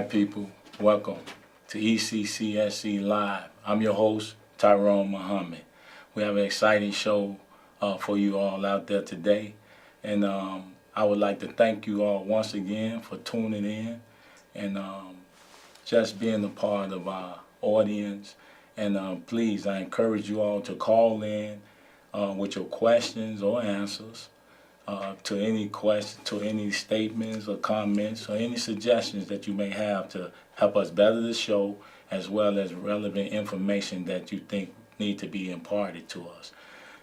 Hi people, welcome to ECCSC Live. I'm your host, Tyrone Muhammad. We have an exciting show for you all out there today. And I would like to thank you all once again for tuning in and just being a part of our audience. And please, I encourage you all to call in with your questions or answers. To any questions, to any statements or comments or any suggestions that you may have to help us better the show, as well as relevant information that you think need to be imparted to us.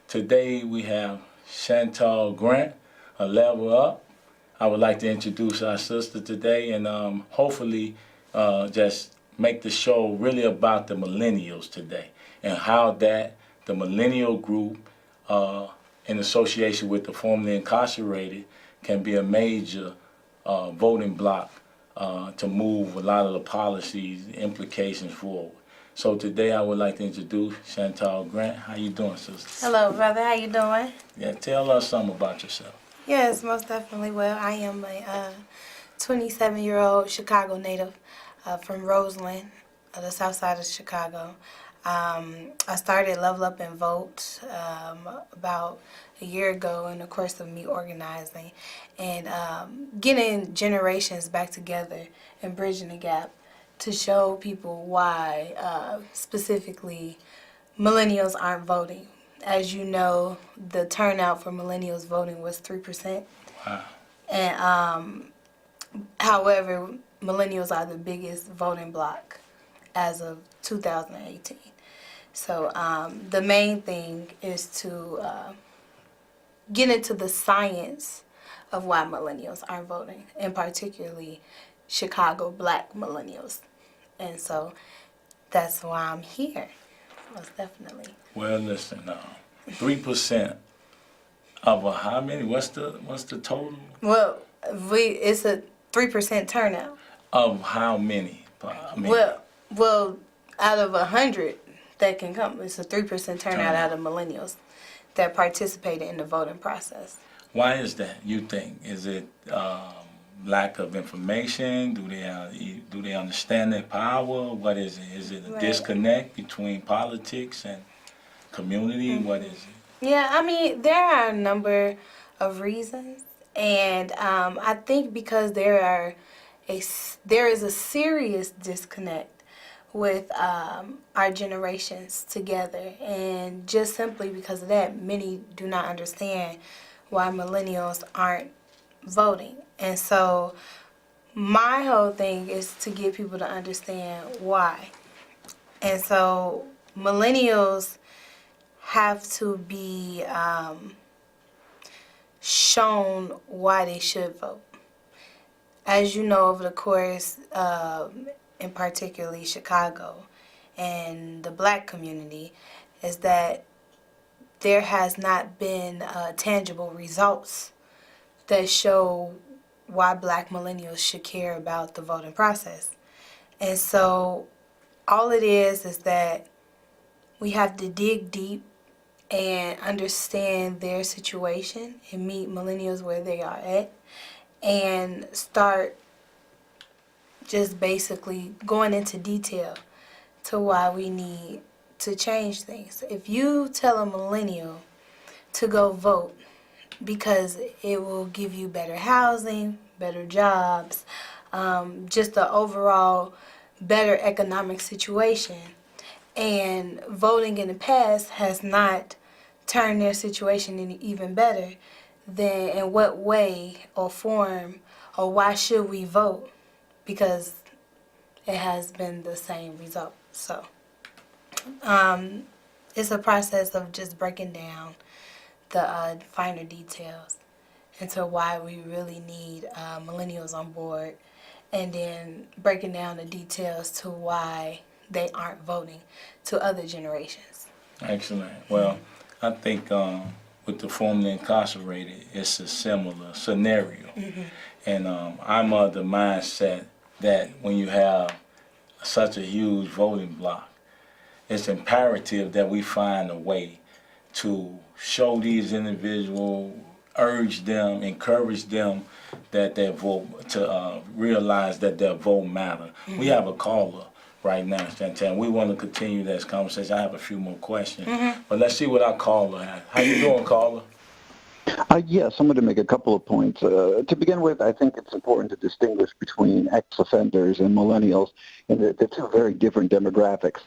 Today we have Chantal Grant, a level up. I would like to introduce our sister today and hopefully just make the show really about the millennials today and how the millennial group in association with the formerly incarcerated can be a major voting bloc to move a lot of the policies, implications forward. So today I would like to introduce Chantal Grant. How you doing, sister? Hello, brother. How you doing? Yeah, tell us something about yourself. Yes, most definitely. Well, I am a 27-year-old Chicago native from Roseland, the south side of Chicago. I started Level Up and Vote about a year ago in the course of me organizing and getting generations back together and bridging the gap to show people why specifically millennials aren't voting. As you know, the turnout for millennials voting was 3%. Wow. And however, millennials are the biggest voting bloc as of 2018. So the main thing is to get into the science of why millennials aren't voting, and particularly Chicago black millennials. And so that's why I'm here, most definitely. Well, listen, 3% of how many? What's the total? Well, it's a 3% turnout. Of how many? Well, out of 100 that can come, it's a 3% turnout out of millennials that participated in the voting process. Why is that, you think? Is it lack of information? Do they understand their power? What is it? Is it a disconnect between politics and community? Mm-hmm. What is it? Yeah, I mean, there are a number of reasons, and I think because there is a serious disconnect with our generations together, and just simply because of that, many do not understand why millennials aren't voting. And so my whole thing is to get people to understand why. And so millennials have to be shown why they should vote. As you know, over the course in particularly Chicago and the black community, is that there has not been tangible results that show why black millennials should care about the voting process. And so all it is that we have to dig deep and understand their situation and meet millennials where they are at and start just basically going into detail to why we need to change things. If you tell a millennial to go vote because it will give you better housing, better jobs, just the overall better economic situation, and voting in the past has not turned their situation any even better, then in what way or form or why should we vote? Because it has been the same result. So it's a process of just breaking down the finer details into why we really need millennials on board, and then breaking down the details to why they aren't voting to other generations. Excellent. Well, I think with the formerly incarcerated, it's a similar scenario. Mm-hmm. And I'm of the mindset that when you have such a huge voting bloc, it's imperative that we find a way to show these individuals urge them, encourage them that their vote, to realize that their vote matter. We have a caller right now, Chantal. We want to continue this conversation. I have a few more questions, but let's see what our caller has. How you doing, caller? Yes, I'm going to make a couple of points. To begin with, I think it's important to distinguish between ex-offenders and millennials, and they're two very different demographics.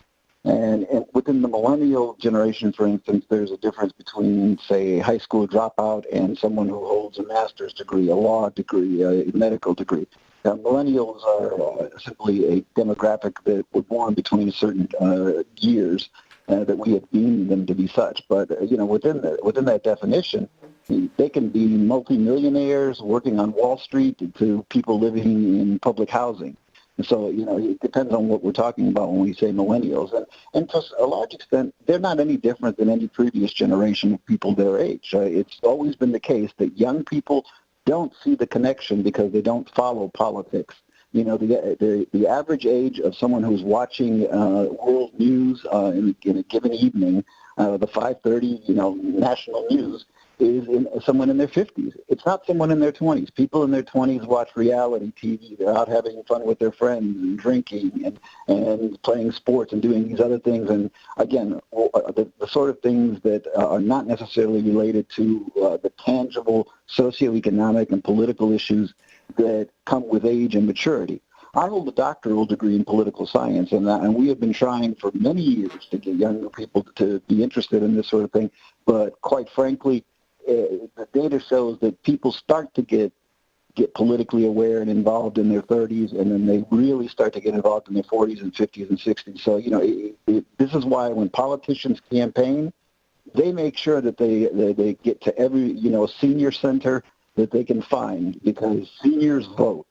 And within the millennial generation, for instance, there's a difference between, say, a high school dropout and someone who holds a master's degree, a law degree, a medical degree. Now, millennials are simply a demographic that were born between certain years that we have deemed them to be such. But within that definition, they can be multimillionaires working on Wall Street to people living in public housing. And so, it depends on what we're talking about when we say millennials. And to a large extent, they're not any different than any previous generation of people their age. It's always been the case that young people don't see the connection because they don't follow politics. The average age of someone who's watching world news in a given evening, the 5:30, national news, is someone in their 50s. It's not someone in their 20s. People in their 20s watch reality TV. They're out having fun with their friends and drinking and playing sports and doing these other things. And again, the sort of things that are not necessarily related to the tangible socioeconomic and political issues that come with age and maturity. I hold a doctoral degree in political science, and we have been trying for many years to get younger people to be interested in this sort of thing. But quite frankly, the data shows that people start to get politically aware and involved in their 30s, and then they really start to get involved in their 40s and 50s and 60s. So, this is why when politicians campaign, they make sure that they get to every, senior center that they can find, because seniors vote.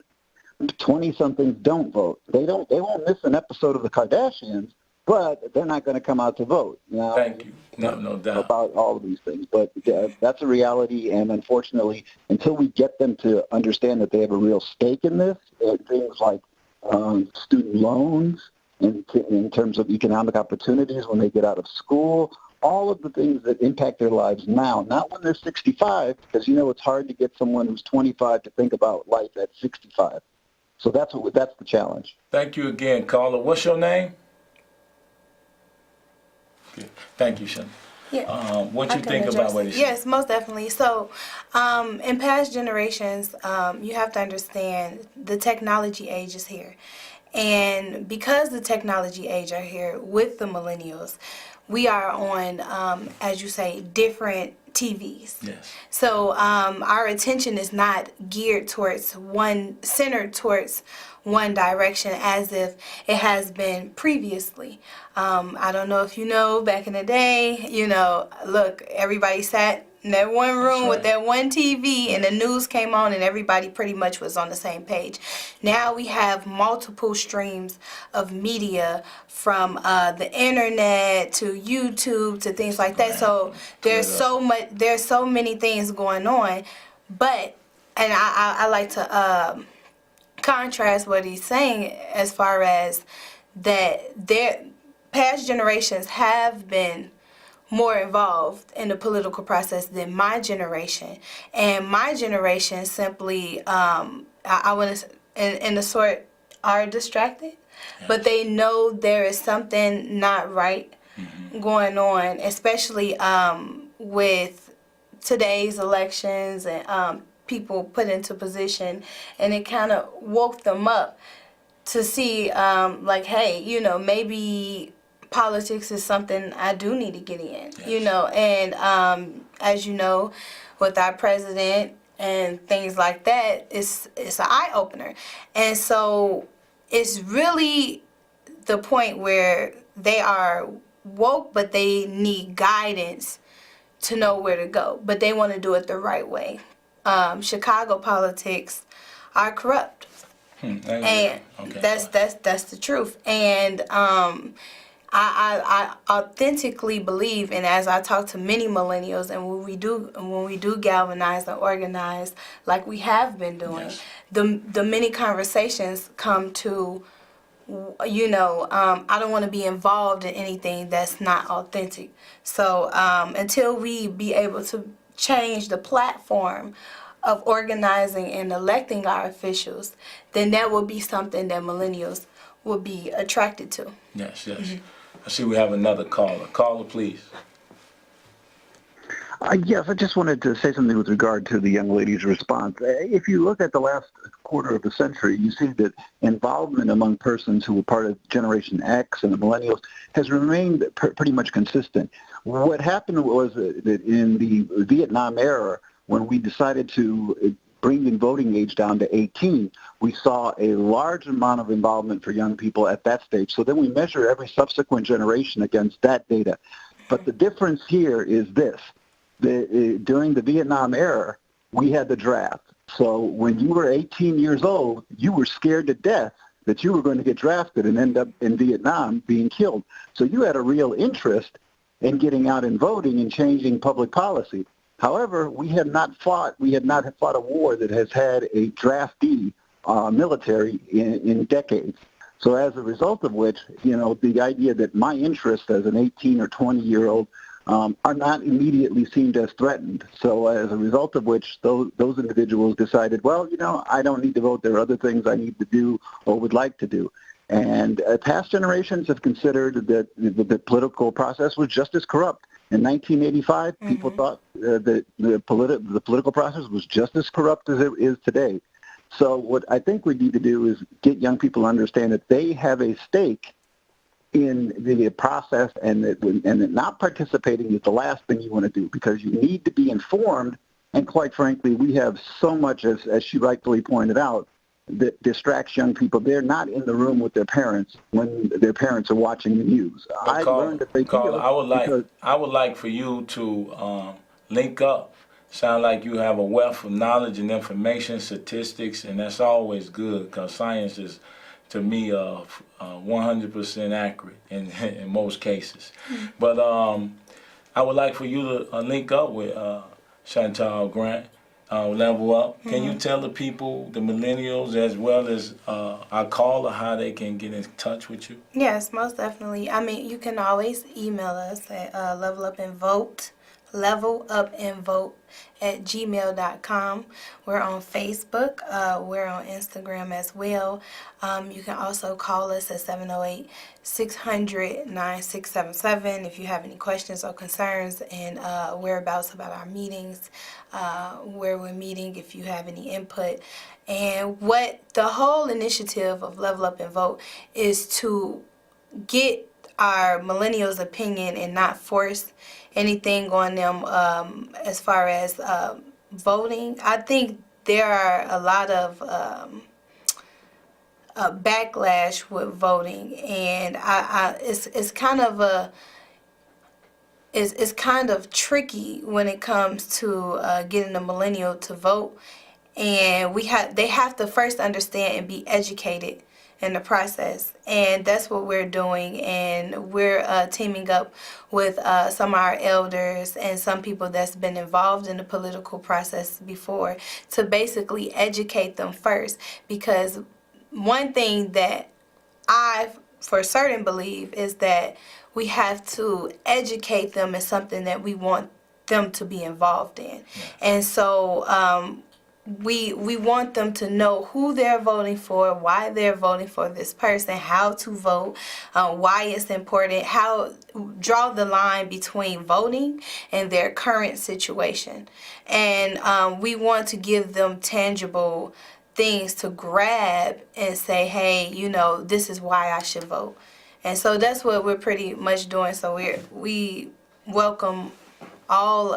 20-somethings don't vote. They won't miss an episode of the Kardashians, but they're not going to come out to vote. Thank you. No doubt. About all of these things. But that's a reality, and unfortunately, until we get them to understand that they have a real stake in this, things like student loans, in terms of economic opportunities when they get out of school, all of the things that impact their lives now, not when they're 65, because it's hard to get someone who's 25 to think about life at 65. So that's the challenge. Thank you again, caller. What's your name? Okay. Thank you, Sean. Yeah. What you think about what he said? Yes, most definitely. So, in past generations, you have to understand the technology age is here. And because the technology age are here with the millennials, we are on, as you say, different TVs. Yes. So our attention is not centered towards one direction as if it has been previously. I don't know if you know, back in the day, look, everybody sat in that one room with that one TV, and the news came on and everybody pretty much was on the same page. Now we have multiple streams of media, from the internet to YouTube to things like that. So there's so many things going on, and I like to contrast what he's saying as far as that their past generations have been more involved in the political process than my generation. And my generation simply, I want to, in a sort, are distracted. Yes. But they know there is something not right going on, especially with today's elections and people put into position. And it kind of woke them up to see, hey, maybe politics is something I do need to get in, yes. And as you know, with our president and things like that, it's an eye-opener. And so it's really the point where they are woke, but they need guidance to know where to go. But they want to do it the right way. Chicago politics are corrupt. And okay. That's the truth. And I authentically believe, and as I talk to many millennials, and when we do galvanize and organize like we have been doing, yes. the many conversations come to, I don't want to be involved in anything that's not authentic. So until we be able change the platform of organizing and electing our officials, then that would be something that millennials will be attracted to. Yes, yes. I see we have another caller. Caller, please. Yes, I just wanted to say something with regard to the young lady's response. If you look at the last quarter of the century, you see that involvement among persons who were part of Generation X and the millennials has remained pretty much consistent. What happened was that in the Vietnam era, when we decided to bring the voting age down to 18, we saw a large amount of involvement for young people at that stage. So then we measure every subsequent generation against that data. But the difference here is this. During the Vietnam era, we had the draft. So when you were 18 years old, you were scared to death that you were going to get drafted and end up in Vietnam being killed. So you had a real interest in getting out and voting and changing public policy. However, we had not fought a war that has had a draftee military in decades. So as a result of which, the idea that my interest as an 18 or 20-year-old are not immediately seen as threatened. So as a result of which, those individuals decided, well, I don't need to vote. There are other things I need to do or would like to do. And past generations have considered that the political process was just as corrupt. In 1985, people thought that the political process was just as corrupt as it is today. So what I think we need to do is get young people to understand that they have a stake in the process, and that not participating is the last thing you want to do, because you need to be informed. And quite frankly, we have so much, as she rightfully pointed out, that distracts young people. They're not in the room with their parents when their parents are watching the news. I learned that they Carla, I would like for you to link up. Sound like you have a wealth of knowledge and information, statistics, and that's always good, because science is, to me, 100% accurate in most cases. But I would like for you to link up with Chantal Grant, Level Up. Can you tell the people, the millennials, as well as our caller, how they can get in touch with you? Yes, most definitely. I mean, you can always email us at levelupandvote@gmail.com. We're on Facebook. We're on Instagram as well. You can also call us at 708-600-9677 if you have any questions or concerns and whereabouts about our meetings, where we're meeting, if you have any input. And what the whole initiative of Level Up and Vote is to get our millennials' opinion and not force anything on them as far as voting. I think there are a lot of backlash with voting, and it's kind of tricky when it comes to getting a millennial to vote, and they have to first understand and be educated in the process, and that's what we're doing. And we're teaming up with some of our elders and some people that's been involved in the political process before to basically educate them first, because one thing that I for certain believe is that we have to educate them in something that we want them to be involved in. And so we want them to know who they're voting for, why they're voting for this person, how to vote, why it's important, draw the line between voting and their current situation. And we want to give them tangible things to grab and say, hey, this is why I should vote. And so that's what we're pretty much doing. So we welcome all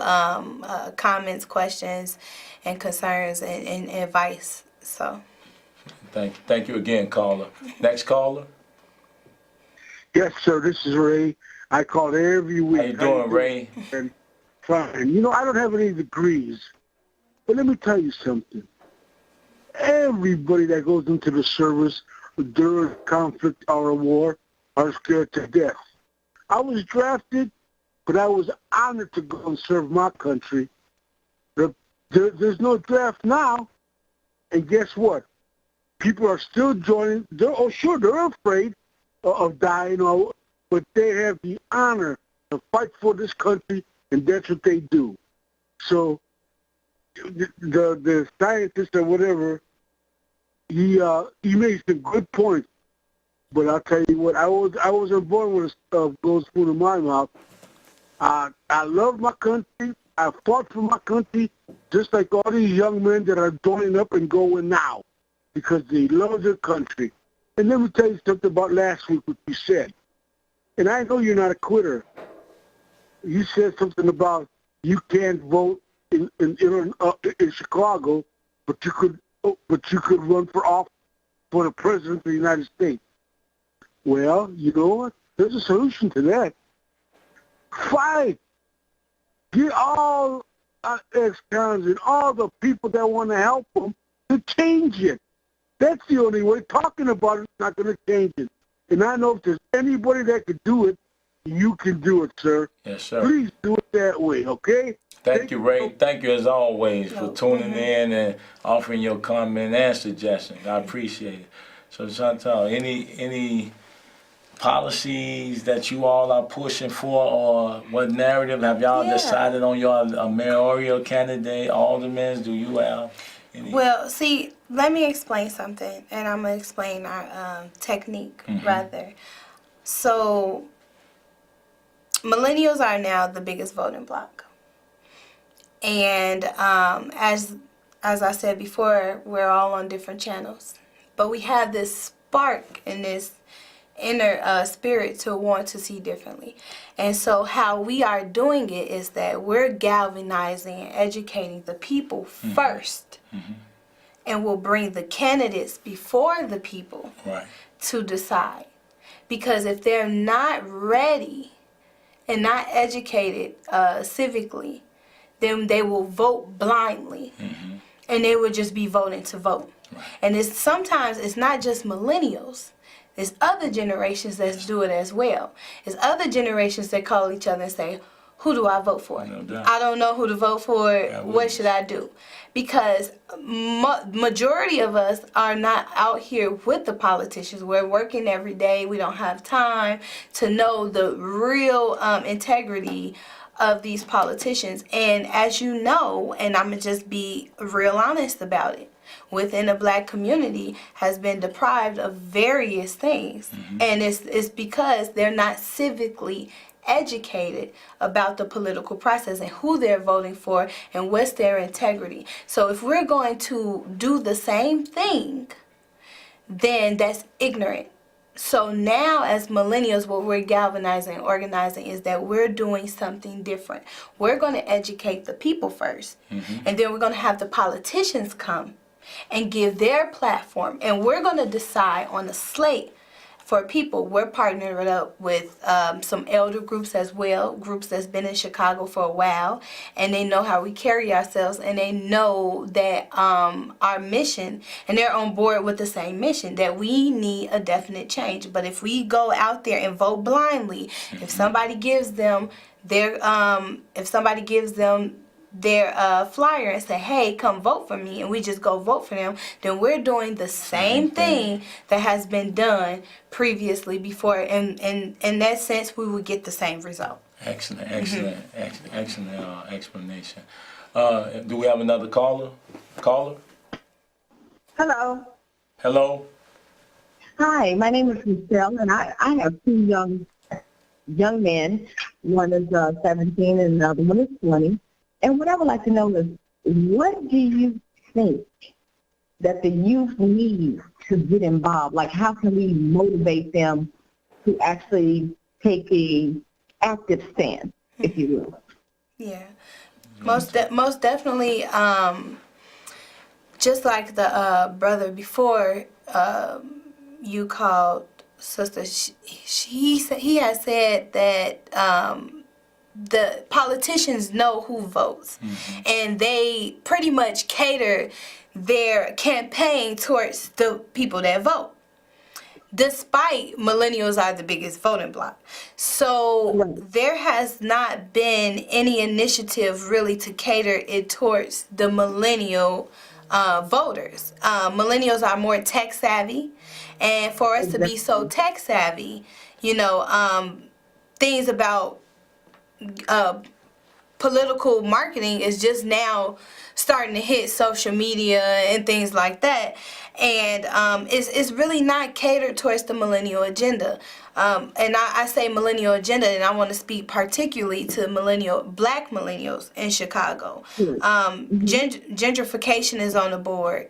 comments, questions, and concerns and advice. So thank you again, caller. Next caller. Yes, sir. This is Ray. I call every week. How you doing, Ray? And fine. I don't have any degrees, but let me tell you something. Everybody that goes into the service during conflict or a war are scared to death. I was drafted, but I was honored to go and serve my country. There's no draft now, and guess what? People are still joining. They're afraid of dying, but they have the honor to fight for this country, and that's what they do. So the scientist or whatever, he made some good points. But I'll tell you what, I wasn't born with a gold spoon in my mouth. I love my country. I fought for my country, just like all these young men that are joining up and going now, because they love their country. And let me tell you something about last week, what you said. And I know you're not a quitter. You said something about you can't vote in Chicago, but you could run for the president of the United States. Well, you know what? There's a solution to that. Fight. Get all ex-cons and all the people that want to help them to change it. That's the only way. Talking about it's not going to change it. And I know if there's anybody that could do it, you can do it, sir. Yes, sir. Please do it that way, okay? Thank you, Ray. Thank you, as always, for tuning in and offering your comment and suggestions. I appreciate it. So, Chantal, any policies that you all are pushing for, or what narrative have y'all decided on your mayoral candidate, aldermen? Do you have any? Well, see, let me explain something, and I'm going to explain our technique, rather. So, millennials are now the biggest voting bloc. And as I said before, we're all on different channels. But we have this spark and this inner spirit to want to see differently. And so how we are doing it is that we're galvanizing and educating the people first. And we'll bring the candidates before the people to decide. Because if they're not ready and not educated civically, then they will vote blindly. And they will just be voting to vote. And sometimes it's not just millennials. There's other generations that do it as well. There's other generations that call each other and say, who do I vote for? I don't know who to vote for. What should I do? Because majority of us are not out here with the politicians. We're working every day. We don't have time to know the real integrity of these politicians. And as you know, and I'm going to just be real honest about it, within the black community has been deprived of various things. And it's because they're not civically educated about the political process and who they're voting for and what's their integrity. So if we're going to do the same thing, then that's ignorant. So now as millennials, what we're galvanizing and organizing is that we're doing something different. We're going to educate the people first, and then we're going to have the politicians come and give their platform, and we're going to decide on a slate for people. We're partnered up with some elder groups as well, groups that's been in Chicago for a while, and they know how we carry ourselves, and they know that our mission, and they're on board with the same mission, that we need a definite change. But if we go out there and vote blindly, if somebody gives them their flyer and say, hey, come vote for me, and we just go vote for them, then we're doing the same thing that has been done previously before. And in that sense, we would get the same result. Excellent explanation. Do we have another caller? Hello. Hello? Hi, my name is Michelle, and I have two young men. One is 17 and another one is 20. And what I would like to know is, what do you think that the youth need to get involved? Like, how can we motivate them to actually take a active stand, if you will? Yeah, most definitely. Just like the brother before you called, sister, he has said that the politicians know who votes, and they pretty much cater their campaign towards the people that vote. Despite millennials are the biggest voting bloc. So there has not been any initiative really to cater it towards the millennial voters. Millennials are more tech savvy, and for us to be so tech savvy, things about political marketing is just now starting to hit social media and things like that, and it's really not catered towards the millennial agenda. And I say millennial agenda, and I want to speak particularly to black millennials in Chicago. Gentrification is on the board.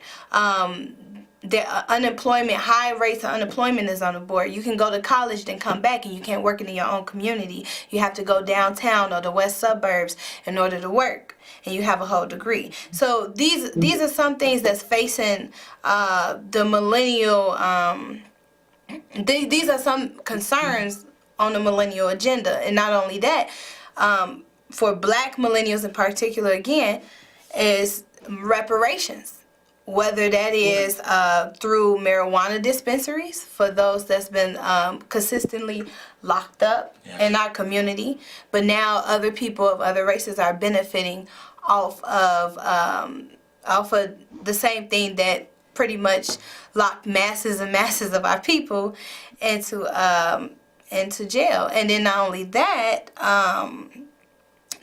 The high rates of unemployment is on the board. You can go to college, then come back, and you can't work in your own community. You have to go downtown or the west suburbs in order to work, and you have a whole degree. So these are some things that's facing the millennial. These are some concerns on the millennial agenda, and not only that, for black millennials in particular, again, is reparations. Whether that is through marijuana dispensaries for those that's been consistently locked up in our community, but now other people of other races are benefiting off of the same thing that pretty much locked masses and masses of our people into jail. And then not only that,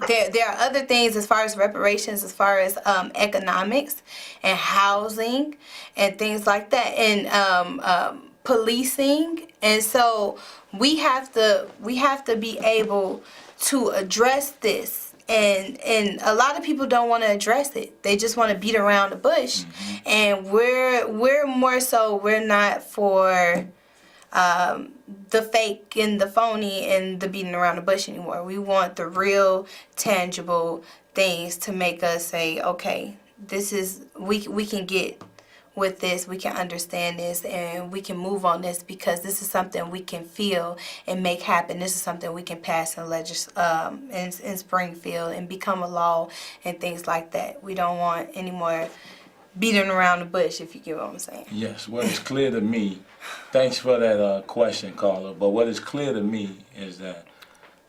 there are other things as far as reparations, as far as economics and housing and things like that, and policing. And so we have to be able to address this. And a lot of people don't want to address it. They just want to beat around the bush. And we're more so, we're not for the fake and the phony and the beating around the bush anymore. We want the real, tangible things to make us say, okay, this is, we can get with this, we can understand this, and we can move on this, because this is something we can feel and make happen. This is something we can pass in Springfield and become a law and things like that. We don't want any more beating around the bush, if you get what I'm saying. Yes, what is clear to me, thanks for that question, Carla, but what is clear to me is that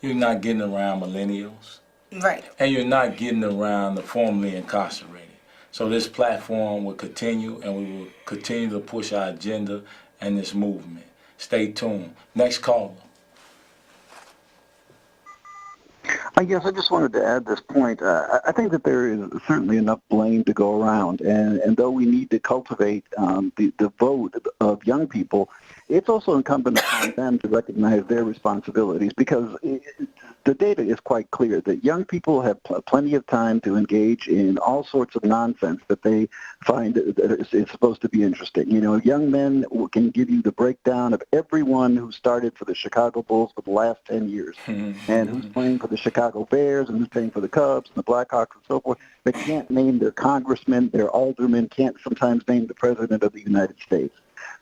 you're not getting around millennials. Right. And you're not getting around the formerly incarcerated. So this platform will continue, and we will continue to push our agenda and this movement. Stay tuned. Next caller. Yes, I just wanted to add this point. I think that there is certainly enough blame to go around, and though we need to cultivate the vote of young people, it's also incumbent upon them to recognize their responsibilities, because the data is quite clear that young people have plenty of time to engage in all sorts of nonsense that they find that is supposed to be interesting. You know, young men can give you the breakdown of everyone who started for the Chicago Bulls for the last 10 years and who's playing for the Chicago Bears and who's playing for the Cubs and the Blackhawks and so forth. They can't name their congressmen, their aldermen, can't sometimes name the president of the United States.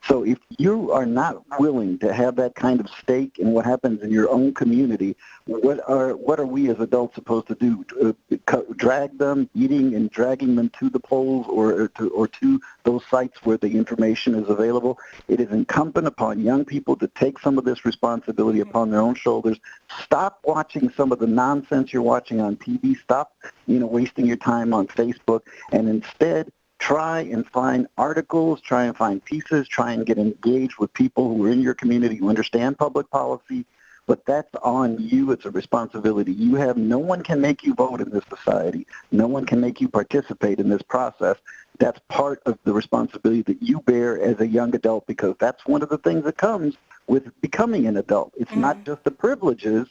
So if you are not willing to have that kind of stake in what happens in your own community, what are we as adults supposed to do? Drag them, eating and dragging them to the polls or to those sites where the information is available? It is incumbent upon young people to take some of this responsibility upon their own shoulders. Stop watching some of the nonsense you're watching on TV. Stop, wasting your time on Facebook, and instead try and find articles, try and find pieces, try and get engaged with people who are in your community who understand public policy. But that's on you. It's a responsibility. No one can make you vote in this society. No one can make you participate in this process. That's part of the responsibility that you bear as a young adult, because that's one of the things that comes with becoming an adult. It's not just the privileges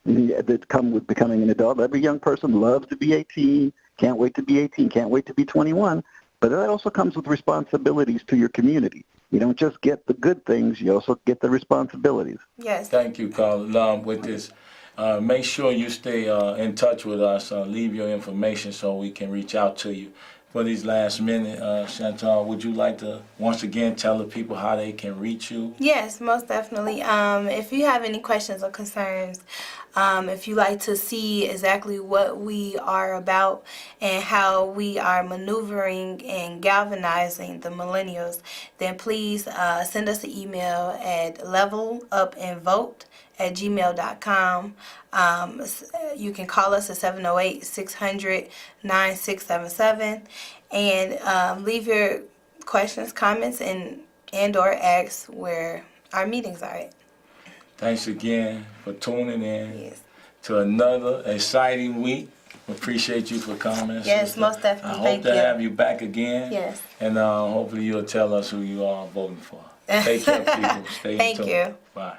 that come with becoming an adult. Every young person loves to be 18, can't wait to be 18, can't wait to be 21. But that also comes with responsibilities to your community. You don't just get the good things, you also get the responsibilities. Yes. Thank you, Carl. With this, make sure you stay in touch with us. Leave your information so we can reach out to you. For these last minute, Chantal, would you like to once again tell the people how they can reach you? Yes, most definitely. If you have any questions or concerns, if you like to see exactly what we are about and how we are maneuvering and galvanizing the millennials, then please send us an email at levelupandvote@gmail.com. You can call us at 708-600-9677 and leave your questions, comments, and or asks where our meetings are at. Thanks again for tuning in to another exciting week We appreciate you for coming. Yes, sister. most definitely. I hope Thank to you. have you back again. Yes. And hopefully you'll tell us who you are voting for. Take care, people. Stay Thank tuned. you. Bye.